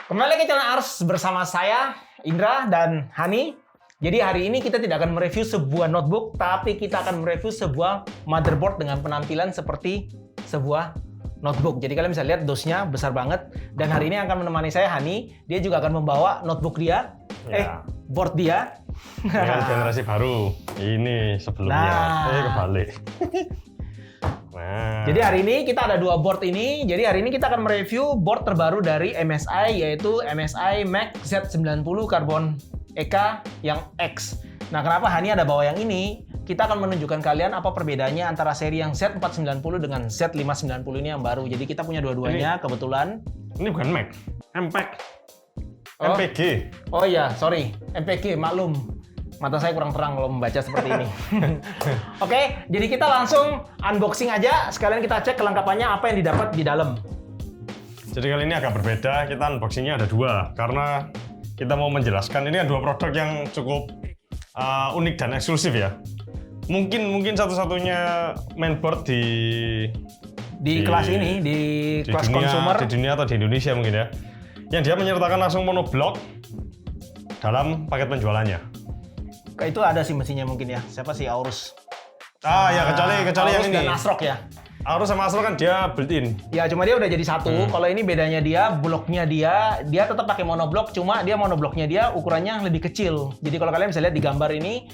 Kembali ke channel Ars bersama saya, Indra dan Hani. Jadi hari ini kita tidak akan mereview sebuah notebook, tapi kita akan mereview sebuah motherboard dengan penampilan seperti sebuah notebook. Jadi kalian bisa lihat dosnya besar banget. Dan hari ini akan menemani saya Hani. Dia juga akan membawa notebook dia, board dia. Dengan generasi baru. Ini sebelumnya. Kebalik. Nah. Jadi hari ini kita ada dua board ini. Jadi hari ini kita akan mereview board terbaru dari MSI, yaitu MSI Mac Z90 Carbon EK yang X. Nah, kenapa Hani ada bawa yang ini? Kita akan menunjukkan kalian apa perbedaannya antara seri yang Z490 dengan Z590 ini yang baru. Jadi kita punya dua-duanya kebetulan. Ini bukan Mac, MPEG. MPG. Oh iya, sorry. MPG, maklum. Mata saya kurang terang kalau membaca seperti ini. Oke, jadi kita langsung unboxing aja. Sekalian kita cek kelengkapannya apa yang didapat di dalam. Jadi kali ini agak berbeda. Kita unboxingnya ada dua. Karena kita mau menjelaskan, ini kan dua produk yang cukup unik dan eksklusif ya. Mungkin satu-satunya mainboard di kelas ini, di kelas dunia, consumer. Di dunia atau di Indonesia mungkin ya. Yang dia menyertakan langsung monoblock dalam paket penjualannya. Itu ada sih mesinnya mungkin ya. Siapa sih Aorus? Ya kecuali Aorus yang ini. dan ASRock ya. Aorus sama ASRock kan dia built-in. Ya cuma dia udah jadi satu. Kalau ini bedanya dia, bloknya dia tetap pakai monoblock, cuma dia monoblocknya dia ukurannya lebih kecil. Jadi kalau kalian bisa lihat di gambar ini,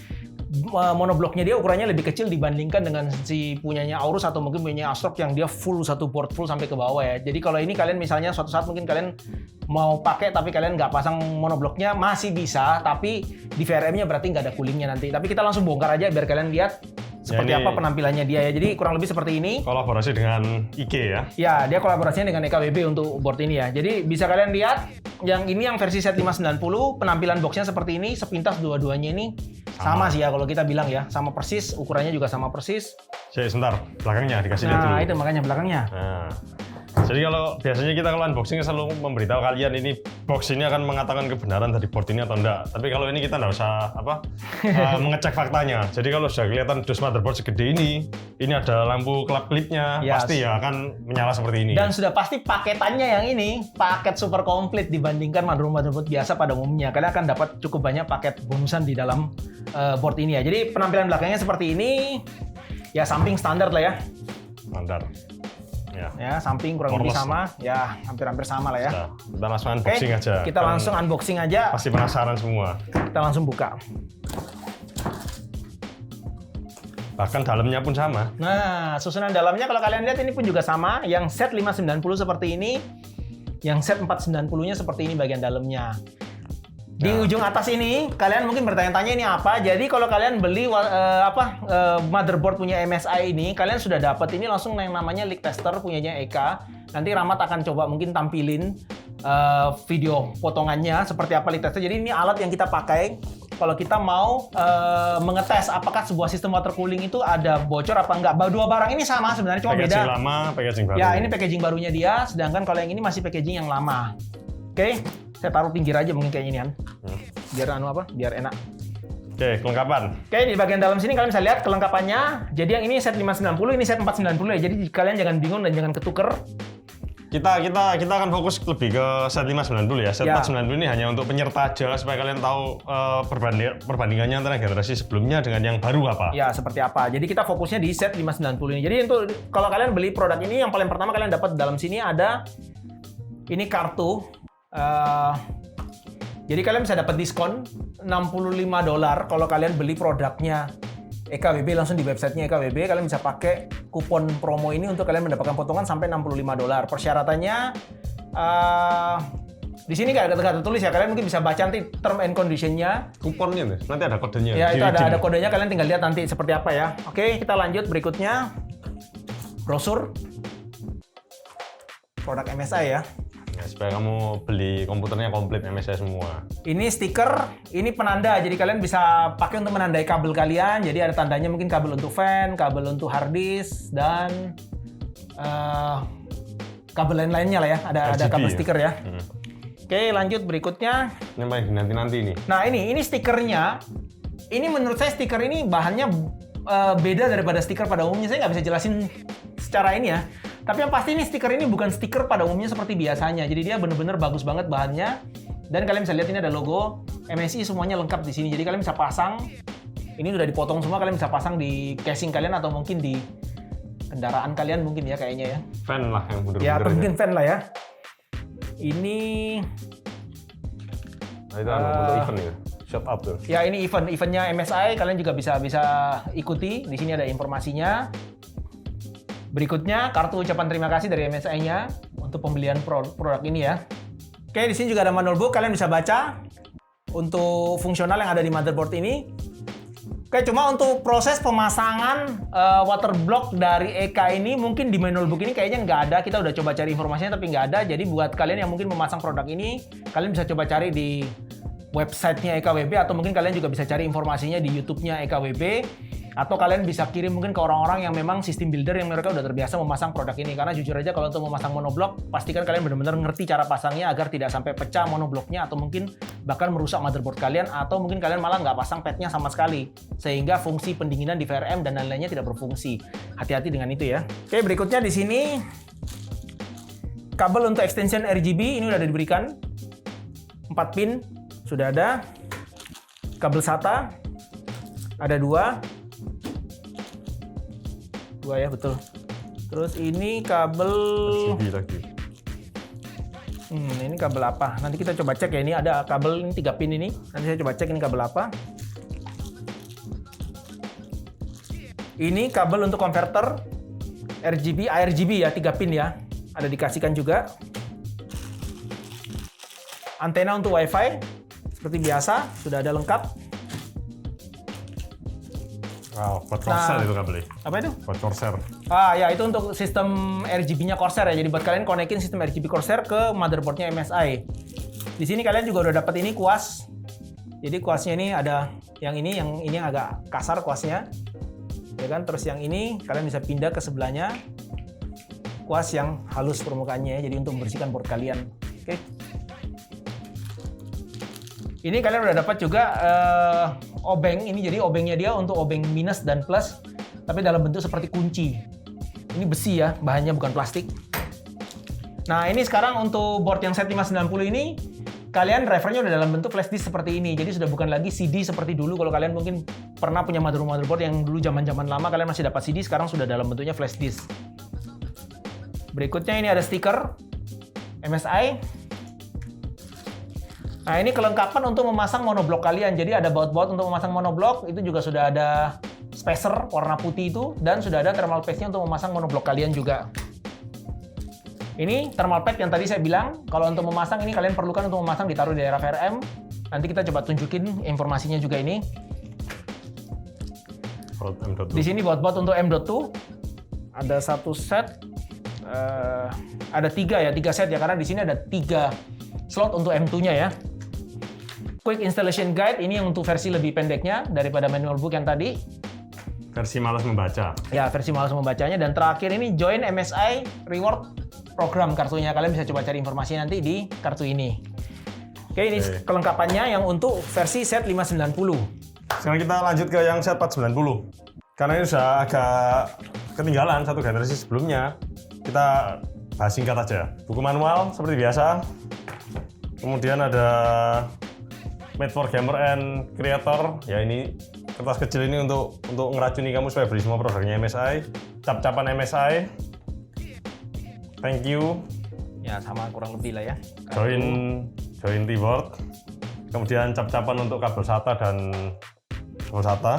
monoblocknya dia ukurannya lebih kecil dibandingkan dengan si punyanya Aorus atau mungkin punyanya ASRock yang dia full satu board full sampai ke bawah ya. Jadi kalau ini kalian misalnya suatu saat mungkin kalian mau pakai tapi kalian nggak pasang monoblocknya masih bisa, tapi di VRM-nya berarti nggak ada coolingnya nanti. Tapi kita langsung bongkar aja biar kalian lihat seperti apa penampilannya dia ya. Jadi kurang lebih seperti ini. Kolaborasi dengan IG ya? Ya, dia kolaborasinya dengan EKWB untuk board ini ya. Jadi bisa kalian lihat yang ini yang versi Z590, penampilan boxnya seperti ini, sepintas dua-duanya ini sama sih ya kalau kita bilang ya, sama persis, ukurannya juga sama persis. Sebentar, belakangnya dikasih lihat dulu. Nah, itu makanya belakangnya. Nah. Jadi kalau biasanya kita kalau unboxing selalu memberitahu kalian ini box ini akan mengatakan kebenaran dari board ini atau enggak. Tapi kalau ini kita nggak usah mengecek faktanya. Jadi kalau sudah kelihatan dus motherboard segede ini ada lampu klip-klipnya, pasti ya akan menyala seperti ini. Dan sudah pasti paketannya yang ini, paket super komplit dibandingkan motherboard biasa pada umumnya. Kalian akan dapat cukup banyak paket bonusan di dalam board ini ya. Jadi penampilan belakangnya seperti ini, ya samping standar lah ya. Standar. Ya, samping kurang lebih sama, ya hampir-hampir sama lah ya. Nah, kita langsung unboxing aja. Kita langsung unboxing aja. Pasti penasaran semua. Kita langsung buka. Bahkan dalamnya pun sama. Nah, susunan dalamnya kalau kalian lihat ini pun juga sama. Yang Z590 seperti ini, yang Z490-nya seperti ini bagian dalamnya. Di ujung atas ini, kalian mungkin bertanya-tanya ini apa. Jadi kalau kalian beli motherboard punya MSI ini, kalian sudah dapat ini langsung yang namanya leak tester punyanya EK. Nanti Rahmat akan coba mungkin tampilin video potongannya seperti apa leak tester. Jadi ini alat yang kita pakai kalau kita mau mengetes apakah sebuah sistem water cooling itu ada bocor apa enggak. Dua barang ini sama sebenarnya, cuma packaging beda. Lama, packaging baru. Ya, ini packaging barunya dia, sedangkan kalau yang ini masih packaging yang lama. Oke. Saya taruh pinggir aja mungkin kayak ini kan. Biar biar enak. Oke, kelengkapan. Oke, di bagian dalam sini kalian bisa lihat kelengkapannya. Jadi yang ini Z590, ini Z490 ya. Jadi kalian jangan bingung dan jangan ketuker. Kita akan fokus lebih ke Z590 ya. Z490 ini hanya untuk penyerta aja supaya kalian tahu perbandingannya antara generasi sebelumnya dengan yang baru apa. Ya, seperti apa. Jadi kita fokusnya di Z590 ini. Jadi untuk kalau kalian beli produk ini, yang paling pertama kalian dapat dalam sini ada ini kartu. Jadi kalian bisa dapat diskon $65 kalau kalian beli produknya EKWB langsung di websitenya EKWB. Kalian bisa pakai kupon promo ini untuk kalian mendapatkan potongan sampai $65. Persyaratannya di sini nggak ada tertulis ya. Kalian mungkin bisa baca nanti term and condition-nya. Kuponnya nanti ada kodenya. Ya, itu ada kodenya. Kalian tinggal lihat nanti seperti apa ya. Oke, kita lanjut berikutnya. Brosur produk MSI ya. Ya, supaya kamu beli komputernya komplit MSI semua. Ini stiker, ini penanda. Jadi kalian bisa pakai untuk menandai kabel kalian. Jadi ada tandanya mungkin kabel untuk fan, kabel untuk hard disk, dan kabel lain-lainnya lah ya. Ada kabel stiker ya. Oke, lanjut berikutnya. Ini yang dinanti-nanti ini. Nah ini stikernya. Ini menurut saya stiker ini bahannya beda daripada stiker pada umumnya. Saya nggak bisa jelasin secara ini ya. Tapi yang pasti ini stiker ini bukan stiker pada umumnya seperti biasanya. Jadi dia bener-bener bagus banget bahannya. Dan kalian bisa lihat ini ada logo MSI semuanya lengkap di sini. Jadi kalian bisa pasang. Ini udah dipotong semua, kalian bisa pasang di casing kalian atau mungkin di kendaraan kalian mungkin ya kayaknya ya. Fan lah yang bener-bener. Ya atau mungkin fan lah ya. Ini Nah, itu untuk event ya. Shut up tuh. ya ini eventnya MSI, kalian juga bisa ikuti. Di sini ada informasinya. Berikutnya kartu ucapan terima kasih dari MSI-nya untuk pembelian produk ini ya. Oke, di sini juga ada manual book, kalian bisa baca untuk fungsional yang ada di motherboard ini. Oke, cuma untuk proses pemasangan water block dari EK ini mungkin di manual book ini kayaknya nggak ada. Kita udah coba cari informasinya tapi nggak ada. Jadi buat kalian yang mungkin memasang produk ini, kalian bisa coba cari di websitenya EKWB atau mungkin kalian juga bisa cari informasinya di YouTube-nya EKWB. Atau kalian bisa kirim mungkin ke orang-orang yang memang sistem builder yang mereka udah terbiasa memasang produk ini. Karena jujur aja kalau untuk memasang monoblock, pastikan kalian benar-benar ngerti cara pasangnya agar tidak sampai pecah monoblocknya atau mungkin bahkan merusak motherboard kalian atau mungkin kalian malah nggak pasang padnya sama sekali. Sehingga fungsi pendinginan di VRM dan lain-lainnya tidak berfungsi. Hati-hati dengan itu ya. Oke, berikutnya di sini kabel untuk extension RGB ini udah diberikan. 4 pin sudah ada. Kabel SATA ada 2 ya, betul. Terus ini kabel RGB lagi. ini kabel apa? Nanti kita coba cek ya. Ini ada kabel ini 3 pin ini. Nanti saya coba cek ini kabel apa. Ini kabel untuk konverter RGB, ARGB ya, 3 pin ya. Ada dikasihkan juga. Antena untuk WiFi seperti biasa sudah ada lengkap. Wow, buat Corsair itu kabelnya. Apa itu? Buat Corsair. Ya itu untuk sistem RGB-nya Corsair ya. Jadi buat kalian konekin sistem RGB Corsair ke motherboard-nya MSI. Di sini kalian juga udah dapat ini kuas. Jadi kuasnya ini ada yang ini yang agak kasar kuasnya. Ya kan? Terus yang ini kalian bisa pindah ke sebelahnya. Kuas yang halus permukaannya ya. Jadi untuk membersihkan board kalian. Oke. Ini kalian udah dapat juga obeng. Ini jadi obengnya dia untuk obeng minus dan plus, tapi dalam bentuk seperti kunci. Ini besi ya, bahannya bukan plastik. Nah ini sekarang untuk board yang set 590 ini, kalian drivernya udah dalam bentuk flash disk seperti ini. Jadi sudah bukan lagi CD seperti dulu. Kalau kalian mungkin pernah punya motherboard yang dulu zaman-zaman lama, kalian masih dapat CD, sekarang sudah dalam bentuknya flash disk. Berikutnya ini ada stiker MSI. Nah ini kelengkapan untuk memasang monoblock kalian. Jadi ada baut-baut untuk memasang monoblock, itu juga sudah ada spacer warna putih itu, dan sudah ada thermal paste-nya untuk memasang monoblock kalian juga. Ini thermal pad yang tadi saya bilang, kalau untuk memasang ini kalian perlukan untuk memasang ditaruh di daerah VRM. Nanti kita coba tunjukin informasinya juga ini. Di sini baut-baut untuk M.2. Ada satu set, ada 3 set ya, karena di sini ada 3 slot untuk M2-nya ya. Quick Installation Guide, ini yang untuk versi lebih pendeknya daripada manual book yang tadi. Versi malas membaca. Ya, versi malas membacanya. Dan terakhir ini Join MSI Reward Program kartunya. Kalian bisa coba cari informasinya nanti di kartu ini. Oke, ini kelengkapannya yang untuk versi set 590. Sekarang kita lanjut ke yang set 490. Karena ini sudah agak ketinggalan satu generasi sebelumnya. Kita bahas singkat aja. Buku manual seperti biasa. Kemudian ada Made for Gamer and Creator. Ya ini kertas kecil ini untuk ngeracuni kamu supaya beli semua produknya MSI. Cap-capan MSI. Thank you. Ya sama kurang lebih lah ya. Join keyboard. Kemudian cap-capan untuk kabel SATA dan kabel SATA.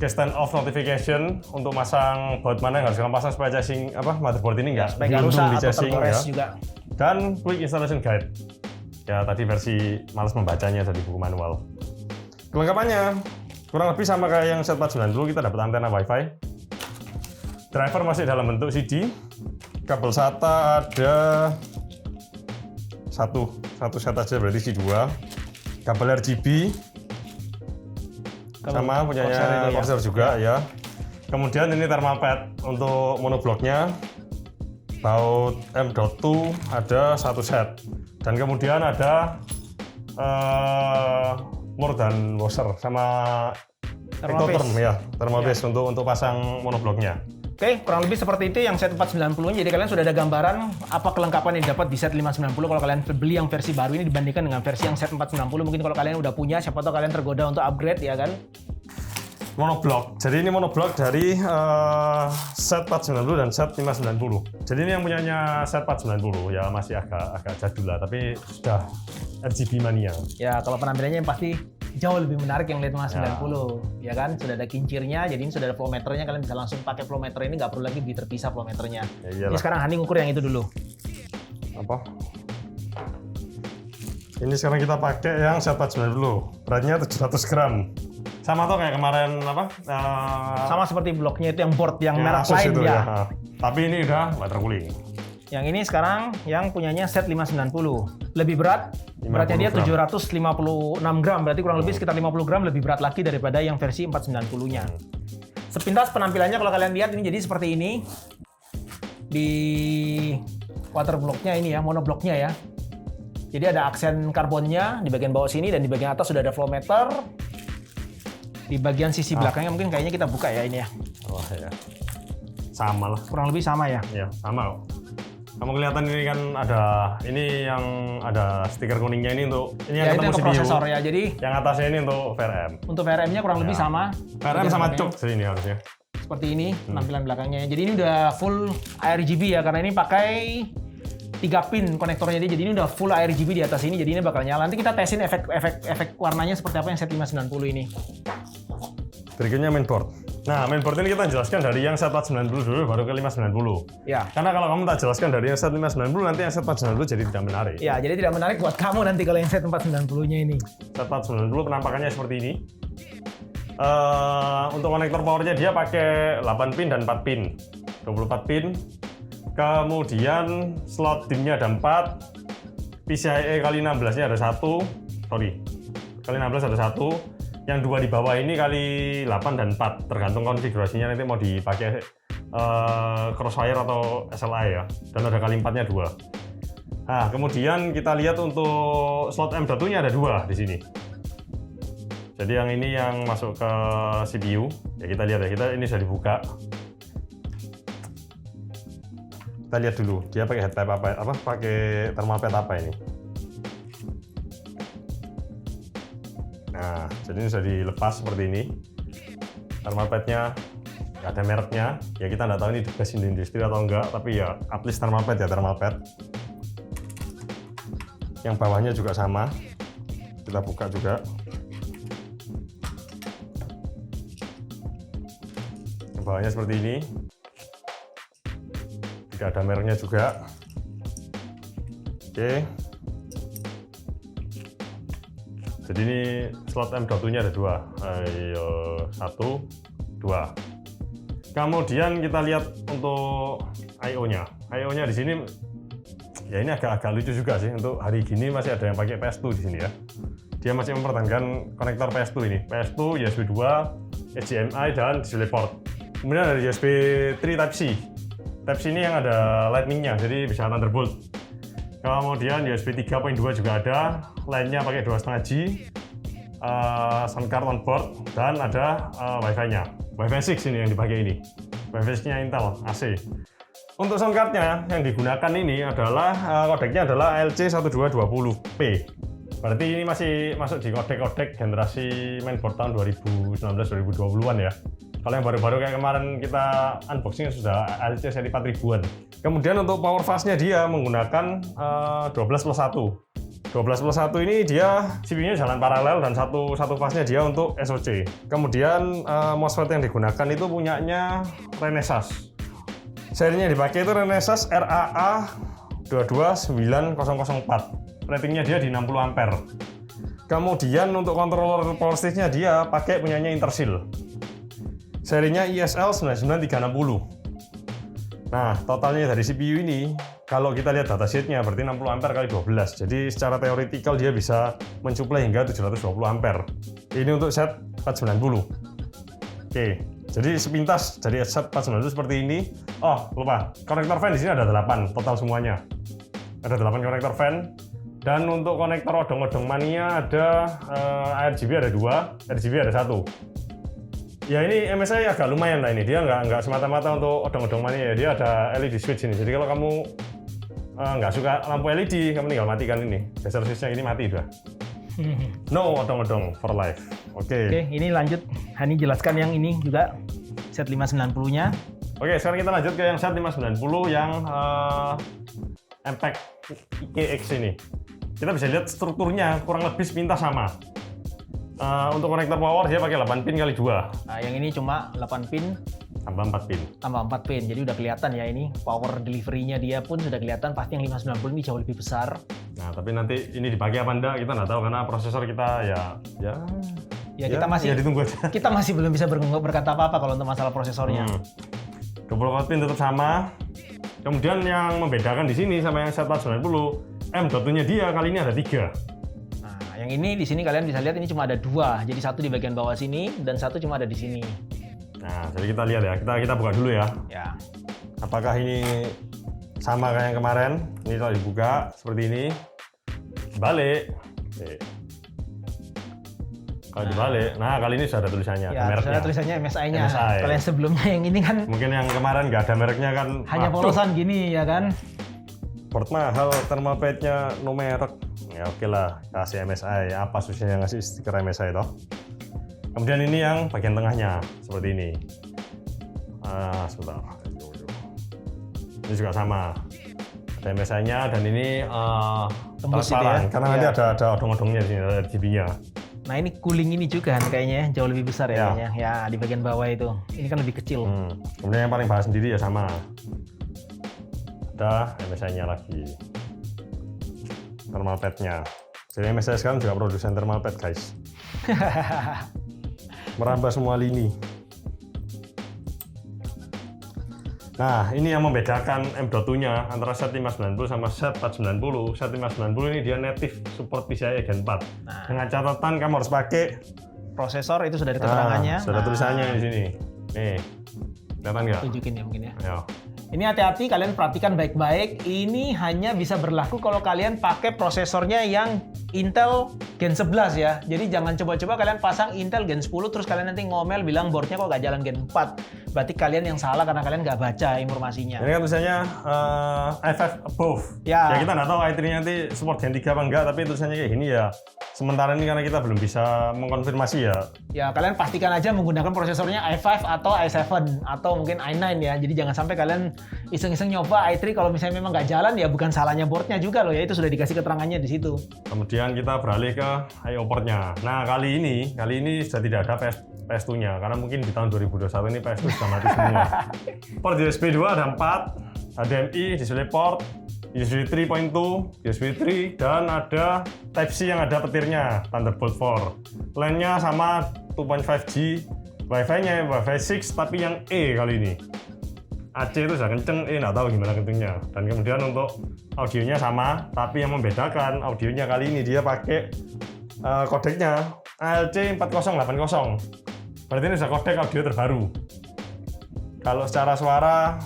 Stand off notification untuk masang baut mana yang harus kamu pasang supaya casing motherboard ini nggak rusak di atau casing tergores ya. juga. Dan Quick Installation Guide. Ya tadi versi malas membacanya dari buku manual. Kelengkapannya kurang lebih sama kayak yang set 490, kita dapat antena WiFi. Driver masih dalam bentuk CD. Kabel SATA ada satu set aja berarti C2. Kabel RGB sama punyanya Corsair juga ya. Kemudian ini thermal pad untuk monoblocknya. Baut M.2 ada 1 set. Dan kemudian ada more than washer sama thermal paste ya, thermal paste untuk pasang monoblocknya. Oke, kurang lebih seperti itu yang set 490-nya. Jadi kalian sudah ada gambaran apa kelengkapan yang didapat di set 590 kalau kalian beli yang versi baru ini dibandingkan dengan versi yang set 490. Mungkin kalau kalian udah punya, siapa tahu kalian tergoda untuk upgrade ya kan. Monoblok. Jadi ini monoblok dari set 490 dan set 590. Jadi ini yang punyanya set 490 ya masih agak jadul lah, tapi sudah RGB mania. Ya, kalau penampilannya yang pasti jauh lebih menarik yang LED 590 ya kan, sudah ada kincirnya, jadi ini sudah ada flow meternya, kalian bisa langsung pakai flow meter ini, nggak perlu lagi beli terpisah flow meternya. Ya, ini sekarang Hani ngukur yang itu dulu. Apa? Ini sekarang kita pakai yang set 490, beratnya 700 gram. Sama tuh kayak kemarin apa? Sama seperti bloknya itu yang board yang merah Asus lain itu, ya. Tapi ini udah water cooling. Yang ini sekarang yang punyanya set 590. Lebih berat, beratnya dia 756 gram, berarti kurang lebih sekitar 50 gram lebih berat lagi daripada yang versi 490-nya. Sepintas penampilannya kalau kalian lihat ini jadi seperti ini. Di water blocknya ini ya, monobloknya ya. Jadi ada aksen karbonnya di bagian bawah sini dan di bagian atas sudah ada flow meter. Di bagian sisi belakangnya mungkin kayaknya kita buka ya ini ya. Wah ya. Sama lah. Kurang lebih sama ya. Ya, sama kok. Kamu kelihatan ini kan ada ini yang ada stiker kuningnya ini untuk ini yang ya, ketemu itu CPU. prosesor ya. Jadi yang atasnya ini untuk VRM. Untuk VRM-nya kurang lebih sama. VRM sama cok sini harusnya. Seperti ini tampilan belakangnya. Jadi ini udah full RGB ya karena ini pakai 3 pin konektornya dia. Jadi ini udah full RGB di atas ini. Jadi ini bakal nyala. Nanti kita tesin efek warnanya seperti apa yang set 590 ini. Berikutnya mainboard. Nah, mainboard ini kita jelaskan dari yang set 490 dulu baru ke 590. Ya. Karena kalau kamu tak jelaskan dari yang set 590 nanti yang set 490 jadi tidak menarik. Ya, jadi tidak menarik buat kamu nanti kalau yang set 490-nya ini. Set 490 penampakannya seperti ini. Untuk konektor powernya dia pakai 8 pin dan 4 pin. 24 pin. Kemudian slot DIMM-nya ada 4. PCIe kali 16-nya ada 1. Sorry. Kali 16 ada 1. Yang 2 di bawah ini kali 8 dan 4. Tergantung konfigurasinya nanti mau dipakai crossfire atau SLI ya. Dan ada kali 4-nya 2. Nah, kemudian kita lihat untuk slot M.2-nya ada 2 di sini. Jadi yang ini yang masuk ke CPU. Ya kita lihat ya, ini sudah dibuka. Kita lihat dulu, dia pakai head type apa pakai thermal pad apa ini. Nah, jadi ini sudah dilepas seperti ini. Thermal pad-nya ada mereknya. Ya kita nggak tahu ini the best in the industry atau enggak, tapi ya at least thermal pad ya thermal pad. Yang bawahnya juga sama. Kita buka juga. Yang bawahnya seperti ini. Tidak ada mereknya juga. Oke. Jadi ini slot M.2-nya ada 2. Ayo, 1, 2. Kemudian kita lihat untuk I/O-nya. I/O-nya di sini ya ini agak lucu juga sih. Untuk hari gini masih ada yang pakai PS2 di sini ya. Dia masih mempertahankan konektor PS2 ini. PS2, USB 2, HDMI dan DisplayPort. Kemudian ada USB 3 Type-C. Type-C ini yang ada lightning-nya, jadi bisa Thunderbolt. Kemudian USB 3.2 juga ada, lainnya pakai 2,5G, sound card on board, dan ada Wi-Fi-nya. Wi-Fi 6 ini yang dipakai ini. Wi-Fi 6-nya Intel AC. Untuk sound card-nya yang digunakan ini adalah kodeknya adalah LC1220P. Berarti ini masih masuk di kodek-kodek generasi mainboard tahun 2019-2020-an ya. Kalau yang baru-baru kayak kemarin kita unboxing sudah LC seri 4000-an. Kemudian untuk power fast-nya dia menggunakan 12+1. 12+1 ini dia CPU-nya jalan paralel dan satu fase-nya dia untuk SOC. Kemudian MOSFET yang digunakan itu punyanya Renesas. Serinya yang dipakai itu Renesas RAA 229004. Ratingnya dia di 60 ampere. Kemudian untuk controller power stage-nya dia pakai punyanya Intersil. Serinya ISL 99360. Nah, totalnya dari CPU ini, kalau kita lihat datasheet-nya berarti 60 ampere kali 12. Jadi secara teoretikal dia bisa mensuplai hingga 720 ampere. Ini untuk set 490. Oke, jadi sepintas dari set 490 seperti ini. Oh, lupa. Konektor fan di sini ada 8 total semuanya. Ada 8 konektor fan. Dan untuk konektor odong-odong mania ada RGB ada 2, RGB ada 1. Ya ini MSI agak lumayan lah ini. Dia nggak semata-mata untuk odong-odong mania ya. Dia ada LED switch ini. Jadi kalau kamu nggak suka lampu LED, kamu tinggal matikan ini. Geser switchnya ini mati udah. No odong-odong for life. Oke, ini lanjut. Hani jelaskan yang ini juga set 590-nya. Oke, sekarang kita lanjut ke yang set 590 yang Impact IKX ini. Kita bisa lihat strukturnya kurang lebih sepintas sama. Untuk konektor power dia pakai 8 pin kali 2. Nah, yang ini cuma 8 pin tambah 4 pin. tambah 4 pin. Jadi udah kelihatan ya ini power delivery-nya dia pun sudah kelihatan, pasti yang 590 ini jauh lebih besar. Nah, tapi nanti ini dipakai apa enggak kita nggak tahu karena prosesor kita kita masih ditunggu aja. Kita masih belum bisa berkata apa-apa kalau untuk masalah prosesornya. 24 pin tetap sama. Kemudian yang membedakan di sini sama yang set 490, M.2-nya dia kali ini ada 3. Yang ini di sini kalian bisa lihat ini cuma ada 2. Jadi satu di bagian bawah sini dan satu cuma ada di sini. Nah, jadi kita lihat ya. Kita buka dulu ya. Ya. Apakah ini sama kayak yang kemarin? Ini kalau dibuka seperti ini. Dibalik. Kalau dibalik, nah kali ini sudah ada tulisannya, ya, mereknya. Ada tulisannya MSI-nya. MSI. Kalau yang sebelumnya yang ini kan mungkin yang kemarin nggak ada mereknya kan. Hanya polosan gini ya kan. Port mahal, thermal pad-nya no merek. Ya oke lah, kasih MSI. Apa susahnya ngasih stiker MSI toh? Kemudian ini yang bagian tengahnya seperti ini. Sebentar. Ini juga sama. Ada MSI-nya dan ini transparan. Ya? Karena nanti ada odong-odongnya di sini, ada RGB-nya. Nah ini cooling ini juga kayaknya jauh lebih besar ya kayaknya. Ya di bagian bawah itu. Ini kan lebih kecil. Kemudian yang paling bawah sendiri ya sama. Ada MSI-nya lagi. Thermal pad-nya. Jadi MSI sekarang juga produsen thermal pad guys. Merambah semua lini. Nah ini yang membedakan M.2-nya antara set 590 sama set 490. Set 590 ini dia native support PCIe Gen 4. Nah. Dengan catatan kamu harus pakai prosesor, itu sudah ada keterangannya. Sudah tulisannya di sini. Nih, kelihatan nggak? Tunjukin ya mungkin ya. Ayo. Ini hati-hati, kalian perhatikan baik-baik. Ini hanya bisa berlaku kalau kalian pakai prosesornya yang Intel Gen 11 ya. Jadi jangan coba-coba kalian pasang Intel Gen 10 terus kalian nanti ngomel bilang boardnya kok nggak jalan Gen 4. Berarti kalian yang salah karena kalian nggak baca informasinya. Ini kan tulisannya i5 above. Ya. Ya kita nggak tahu i3 nanti support Gen 3 apa enggak, tapi tulisannya kayak gini ya. Sementara ini karena kita belum bisa mengkonfirmasi ya. Ya kalian pastikan aja menggunakan prosesornya i5 atau i7 atau mungkin i9 ya. Jadi jangan sampai kalian iseng-iseng nyoba i3 kalau misalnya memang nggak jalan ya bukan salahnya boardnya juga loh ya, itu sudah dikasih keterangannya di situ. Kemudian kita beralih ke I/O port-nya. Nah kali ini sudah tidak ada PS2-nya karena mungkin di tahun 2021 ini PS2 sudah mati semua. Port USB 2 ada 4, HDMI, DisplayPort, USB 3.2, USB 3 dan ada Type-C yang ada petirnya, Thunderbolt 4. LAN-nya sama 2.5G, Wi-Fi-nya Wi-Fi 6 tapi yang E kali ini. AC itu sudah kenceng, nggak tahu gimana kencengnya. Dan kemudian untuk audionya sama, tapi yang membedakan audionya kali ini dia pakai kodeknya ALC 4080. Berarti ini sudah kodek audio terbaru. Kalau secara suara,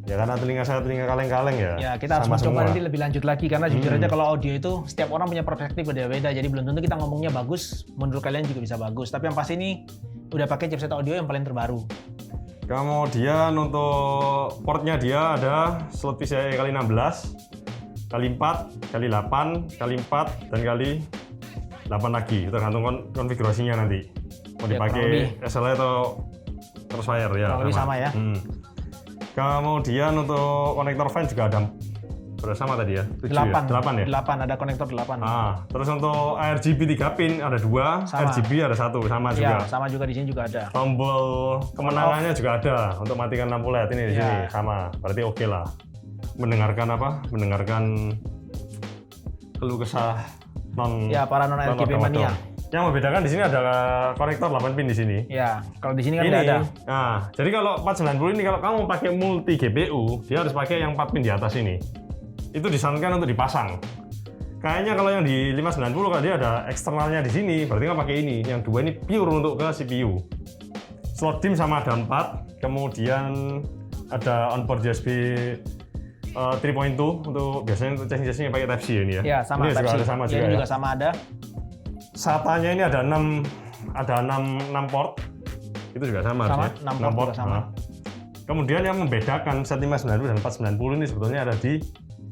ya karena telinga saya telinga kaleng-kaleng ya. Ya kita harus mencoba nanti lebih lanjut lagi karena jujur aja kalau audio itu setiap orang punya perspektif beda-beda. Jadi belum tentu kita ngomongnya bagus, menurut kalian juga bisa bagus. Tapi yang pasti ini udah pakai chipset audio yang paling terbaru. Kemudian untuk portnya dia ada slot PCIe kali 16, kali 4, kali 8, kali 4, dan kali 8 lagi. Tergantung konfigurasinya nanti. Mau dipakai SLA atau Crossfire ya. Kurang lebih sama ya. Kemudian untuk konektor fan juga ada. Bersama tadi ya? 7 8 ya? 8 ya? 8, ada konektor 8. Terus untuk RGB 3 pin ada 2, sama. RGB ada 1, sama juga. Ya, sama juga di sini juga ada. Tombol kemenangannya juga ada untuk matikan lampu LED ini di sini sama. Berarti oke lah. Mendengarkan Mendengarkan keluh kesah para non RGB mania. Yang membedakan di sini ada konektor 8 pin di sini. Ya, kalau di sini kan nggak ada. Nah, jadi kalau 490 ini kalau kamu pakai multi GPU, dia harus pakai yang 4 pin di atas ini. Itu disarankan untuk dipasang. Kayaknya kalau yang di 590 kalau dia ada eksternalnya di sini, berarti nggak pakai ini. Yang 2 ini pure untuk ke CPU. Slot DIMM sama ada 4, kemudian ada onboard USB 3.2 untuk biasanya untuk casing-casing pakai Type-C ini ya. Ya, sama ini Type-C. juga ada sama juga ini ya. juga sama ada. SATA-nya ini ada 6 port. Itu juga sama, Sama, harusnya. 6 port juga sama. Nah. Kemudian yang membedakan Z590 dan 490 ini sebetulnya ada di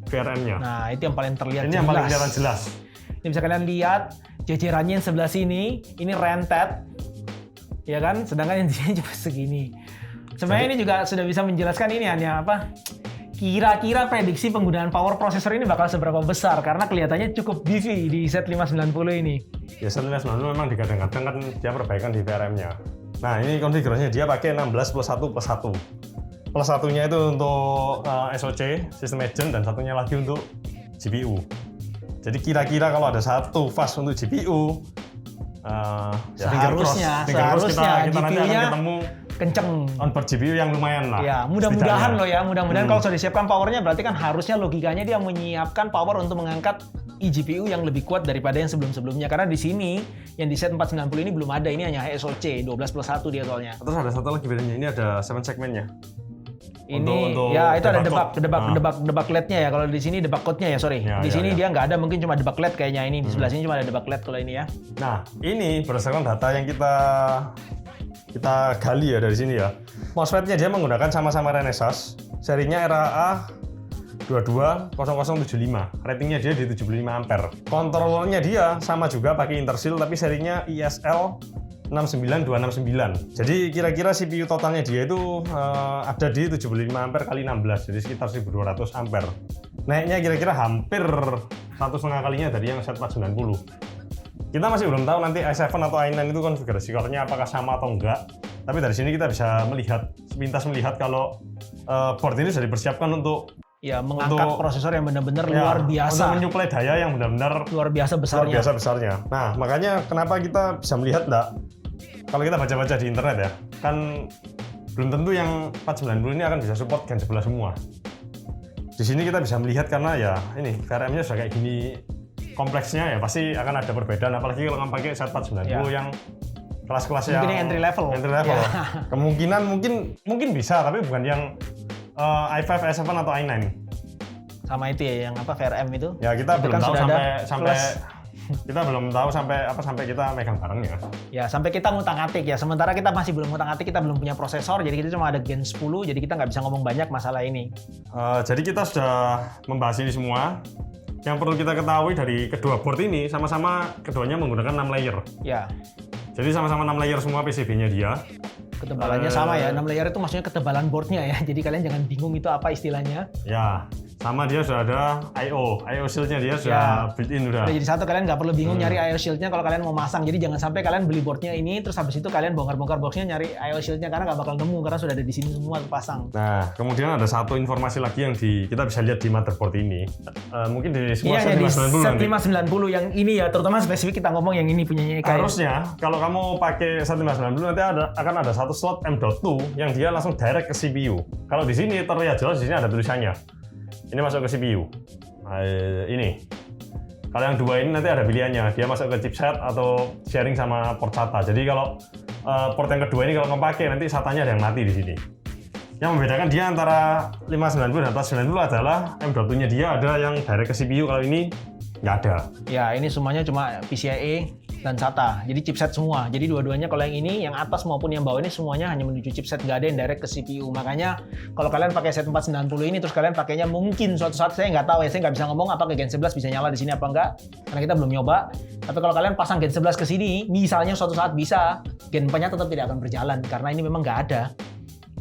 VRM-nya. Nah, itu yang paling terlihat Ini jelas. yang paling kelihatan jelas. Ini bisa kalian lihat jajarannya yang sebelah sini, ini rented, ya kan? Sedangkan yang di sini cuma segini. Sebenarnya ini juga sudah bisa menjelaskan ini hanya apa? Kira-kira prediksi penggunaan power processor ini bakal seberapa besar karena kelihatannya cukup beefy di Z590 ini. Ya Z590 memang digadang-gadang kan dia perbaikan di VRM-nya. Nah ini konfigurasinya dia pakai 16 plus 1 plus 1. Plus satunya itu untuk SoC, System Agent, dan satunya lagi untuk GPU. Jadi kira-kira kalau ada satu fast untuk GPU, ya Seharusnya kita nanti akan GPU-nya ketemu kenceng. onboard GPU yang lumayan lah. Ya, mudah-mudahan setidaknya. loh ya, mudah-mudahan kalau sudah disiapkan powernya berarti kan harusnya logikanya dia menyiapkan power untuk mengangkat eGPU yang lebih kuat daripada yang sebelum-sebelumnya. Karena di sini yang di Z490 ini belum ada, ini hanya SoC 12 plus 1 dia soalnya. Terus ada satu lagi bedanya, ini ada 7 segmennya. Ini Untuk ya itu ada debug debug LED-nya ya. Kalau di sini debug code-nya ya, sorry. Ya, di ya, sini ya. dia nggak ada, mungkin cuma debug LED kayaknya ini. Di sebelah sini cuma ada debug LED kalau ini ya. Nah, ini berdasarkan data yang kita gali ya dari sini ya. MOSFET-nya dia menggunakan sama-sama Renesas, serinya RAA 220075. Ratingnya dia di 75 ampere. Kontrolernya dia sama juga pakai Intersil tapi serinya ISL 69269. Jadi kira-kira CPU totalnya dia itu ada di 75 ampere kali 16, jadi sekitar 1200 ampere. Naiknya kira-kira hampir 1,5 kalinya dari yang Z490. Kita masih belum tahu nanti i7 atau i9 itu konfigurasi core-nya apakah sama atau enggak. Tapi dari sini kita bisa sepintas melihat kalau board ini sudah dipersiapkan untuk Ya, mengangkat prosesor yang benar-benar luar biasa. Untuk menyuplai daya yang benar-benar Luar biasa besarnya. luar biasa besarnya. Nah, makanya kenapa kita bisa melihat enggak? Kalau kita baca-baca di internet ya, kan belum tentu yang 490 ini akan bisa support Gen 11 semua. Di sini kita bisa melihat karena ya ini VRM-nya sudah kayak gini kompleksnya ya pasti akan ada perbedaan, apalagi kalau kamu pakai Z490 yang kelas-kelas yang entry level. Ya. Kemungkinan mungkin bisa, tapi bukan yang i5, i7 atau i9. Sama itu ya, yang apa VRM itu. Ya kita Itu belum kan tahu sudah ada sampai plus. kita belum tahu sampai kita megang barangnya. Ya, sampai kita ngutak-ngatik ya. Sementara kita masih belum ngutak-ngatik, kita belum punya prosesor, jadi kita cuma ada Gen 10, jadi kita nggak bisa ngomong banyak masalah ini. Jadi kita sudah membahas ini semua. Yang perlu kita ketahui dari kedua board ini, sama-sama keduanya menggunakan 6 layer. Ya, Jadi sama-sama 6 layer semua PCB-nya dia. ketebalannya sama ya. 6 layer itu maksudnya ketebalan boardnya ya. Jadi kalian jangan bingung itu apa istilahnya. Ya, sama dia sudah ada I/O shield-nya dia sudah built-in udah. Udah jadi satu, kalian nggak perlu bingung nyari IO shield-nya kalau kalian mau masang. Jadi jangan sampai kalian beli boardnya ini, terus habis itu kalian bongkar-bongkar box-nya nyari IO shield-nya karena nggak bakal nemu karena sudah ada di sini semua terpasang. Nah, kemudian ada satu informasi lagi yang kita bisa lihat di motherboard ini. Mungkin di semua Iya, di Z590 nanti. Z590 yang ini ya, terutama spesifik kita ngomong yang ini punyanya Eka. Harusnya kalau kamu pakai Z590 nanti akan ada satu slot M.2 yang dia langsung direct ke CPU. Kalau di sini terlihat jelas di sini ada tulisannya. Ini masuk ke CPU. Nah, ini. Kalau yang dua ini nanti ada pilihannya. Dia masuk ke chipset atau sharing sama port SATA. Jadi kalau port yang kedua ini kalau kamu pakai nanti SATA-nya ada yang mati di sini. Yang membedakan dia antara 590 dan 490 adalah M.2-nya dia ada yang direct ke CPU. Kalau ini nggak ada. Ya, ini semuanya cuma PCIe dan SATA. Jadi chipset semua. Jadi dua-duanya kalau yang ini, yang atas maupun yang bawah ini semuanya hanya menuju chipset, nggak ada yang direct ke CPU. Makanya kalau kalian pakai Z490 ini terus kalian pakainya mungkin suatu saat, saya nggak tahu ya, saya nggak bisa ngomong apakah Gen 11 bisa nyala di sini apa enggak, karena kita belum nyoba. Tapi kalau kalian pasang Gen 11 ke sini, misalnya suatu saat bisa, Gen 4-nya tetap tidak akan berjalan karena ini memang nggak ada.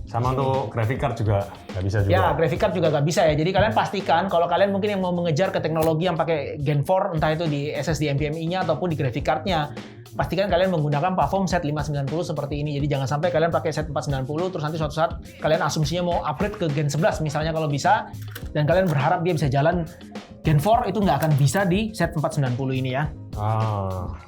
Sama untuk graphic card juga nggak bisa juga. Ya, graphic card juga nggak bisa ya. Jadi kalian pastikan kalau kalian mungkin yang mau mengejar ke teknologi yang pakai Gen 4, entah itu di SSD NVMe-nya ataupun di graphic card-nya, pastikan kalian menggunakan platform Z590 seperti ini. Jadi jangan sampai kalian pakai Z490 terus nanti suatu saat kalian asumsinya mau upgrade ke Gen 11 misalnya kalau bisa, dan kalian berharap dia bisa jalan Gen 4, itu nggak akan bisa di Z490 ini ya.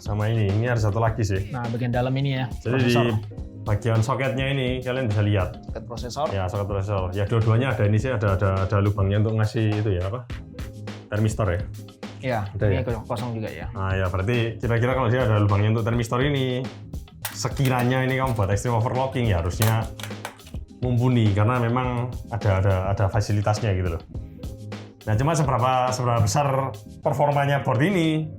Sama ini. Ini ada satu lagi sih. Nah, bagian dalam ini ya, Jadi prosesor. di bagian soketnya ini kalian bisa lihat. Soket prosesor. Ya, soket prosesor. Ya, dua-duanya ada ini sih, ada lubangnya untuk ngasih itu ya apa? Termistor ya. Ya, Ada ini ya? kosong juga ya. Nah, ya berarti kira-kira kalau dia ada lubangnya untuk termistor ini, sekiranya ini kamu buat extreme overclocking ya harusnya mumpuni karena memang ada fasilitasnya gitu loh. Nah, cuma seberapa besar performanya board ini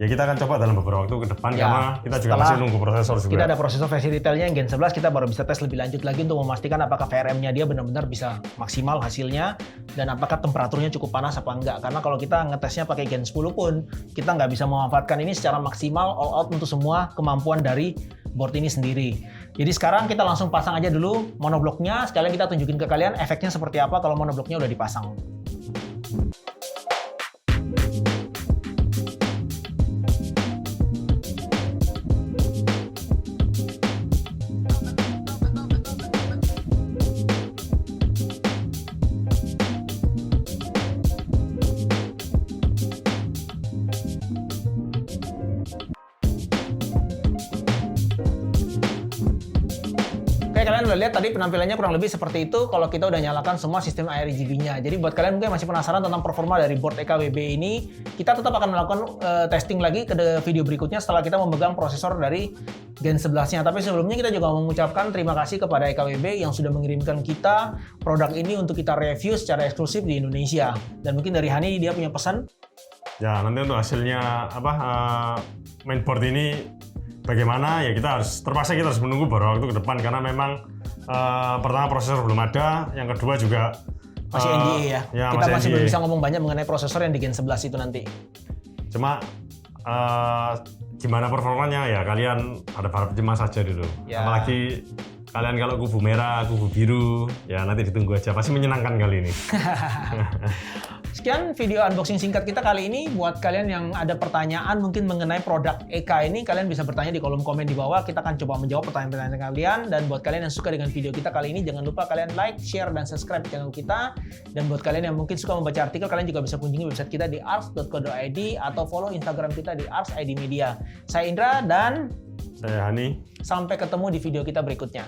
ya kita akan coba dalam beberapa waktu ke depan Ya, karena kita juga setelah masih nunggu prosesor juga. Kita ada prosesor versi retailnya yang Gen 11, kita baru bisa tes lebih lanjut lagi untuk memastikan apakah VRM-nya dia benar-benar bisa maksimal hasilnya dan apakah temperaturnya cukup panas apa enggak. Karena kalau kita ngetesnya pakai Gen 10 pun, kita nggak bisa memanfaatkan ini secara maksimal all out untuk semua kemampuan dari board ini sendiri. Jadi sekarang kita langsung pasang aja dulu monobloknya, sekalian kita tunjukin ke kalian efeknya seperti apa kalau monobloknya udah dipasang. Oke, kalian udah lihat tadi penampilannya kurang lebih seperti itu kalau kita udah nyalakan semua sistem RGB-nya. Jadi buat kalian mungkin masih penasaran tentang performa dari board EKWB ini, kita tetap akan melakukan testing lagi ke video berikutnya setelah kita memegang prosesor dari Gen 11-nya. Tapi sebelumnya kita juga mengucapkan terima kasih kepada EKWB yang sudah mengirimkan kita produk ini untuk kita review secara eksklusif di Indonesia. Dan mungkin dari Hani dia punya pesan. Ya, nanti untuk hasilnya mainboard ini bagaimana ya kita harus menunggu beberapa waktu ke depan karena memang pertama prosesor belum ada, yang kedua juga Masih NDA ya. Kita masih NDA. belum bisa ngomong banyak mengenai prosesor yang di Gen 11 itu nanti. Cuma gimana performanya ya kalian harap cemas saja dulu. Ya. Apalagi kalian kalau kubu merah, kubu biru, ya nanti ditunggu aja. Pasti menyenangkan kali ini. Sekian video unboxing singkat kita kali ini. Buat kalian yang ada pertanyaan mungkin mengenai produk EK ini, kalian bisa bertanya di kolom komen di bawah. Kita akan coba menjawab pertanyaan-pertanyaan kalian. Dan buat kalian yang suka dengan video kita kali ini, jangan lupa kalian like, share, dan subscribe channel kita. Dan buat kalian yang mungkin suka membaca artikel, kalian juga bisa kunjungi website kita di ars.co.id atau follow Instagram kita di ars.id media. Saya Indra dan Saya Hani. sampai ketemu di video kita berikutnya.